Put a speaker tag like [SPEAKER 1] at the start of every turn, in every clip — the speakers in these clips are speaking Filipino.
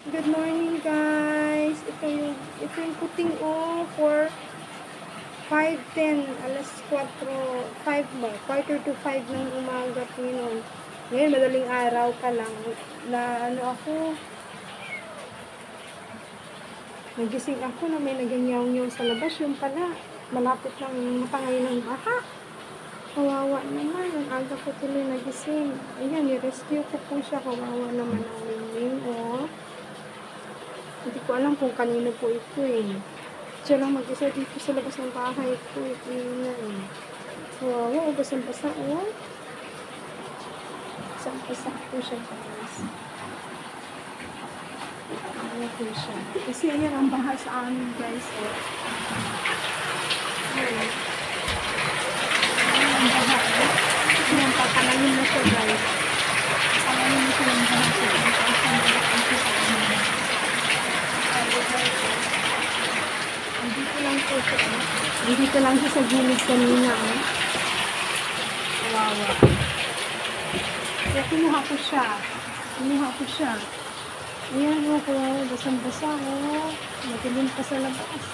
[SPEAKER 1] Good morning guys. Ito yung puting for 5:10, alas 4, 5 ba? Quarter to 5 ng umaga po yun. Ngayon, madaling araw pa lang na ako, nagising ako na may naganyaw-nyaw sa labas. Yung pala, malapit lang matangay ng baha. Kawawa naman, ang aga ko tuloy nagising. Ayan, ni-rescue ko po siya. Kawawa naman ang wing-wing, Hindi ko alam kung kanino po ito Siya lang mag-isa dito sa labas ng bahay ko. Ito yun na Wow, basang-basa Basang-basa po siya guys. Ano po siya. Kasi yan ang baha sa amin guys. Ayan. Ayan ang baha. Ayan, papalayin na siya guys. Papalayin na siya ng baha sa amin. Dito lang siya sa gilid kanina, Kawawa. Kaya kinuha ko siya. Ayan, kawawa. Basang-basa, Madilim pa sa labas.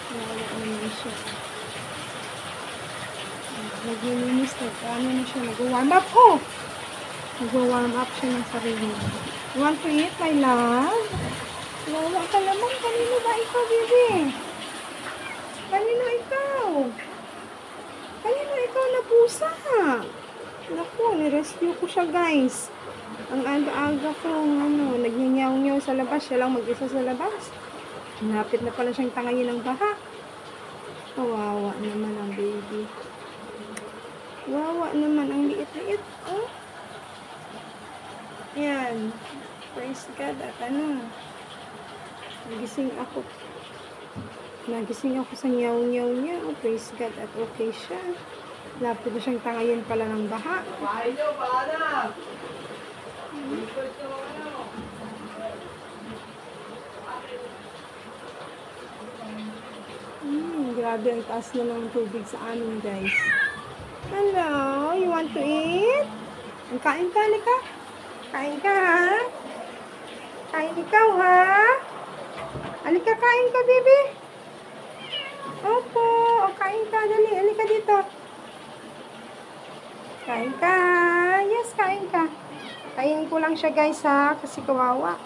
[SPEAKER 1] Kawawa naman siya. Naglilinis na siya. Nag-warm up, Nag-warm up siya ng sarili. You want to eat, my love? Kawawa ka naman. Kanino ba ikaw, baby? Kanino ikaw na pusa? Naku, ni-rescue ko siya guys. Ang aga-aga ko, nagnyanyaw-nyaw sa labas. Siya lang mag-isa sa labas. Hinapit na pala siyang tangayin ng baha. Kawawa naman ang baby. Kawawa naman ang liit-liit. Yan. Praise God at Nagising ako sa nyaw-nyaw niya. Praise God at okay siya. Lapit na siyang tangayin pala ng baha. Grabe ang taas na ng tubig sa amin guys. Hello, you want to eat? Kain ka, Lika? Kain ka, ha? Kain ikaw, ha? Alika, kain ka, baby. Opo, kain ka, dali. Alika dito. Kain ka. Yes, kain ka. Kainin ko lang siya, guys, ha? Kasi kawawa.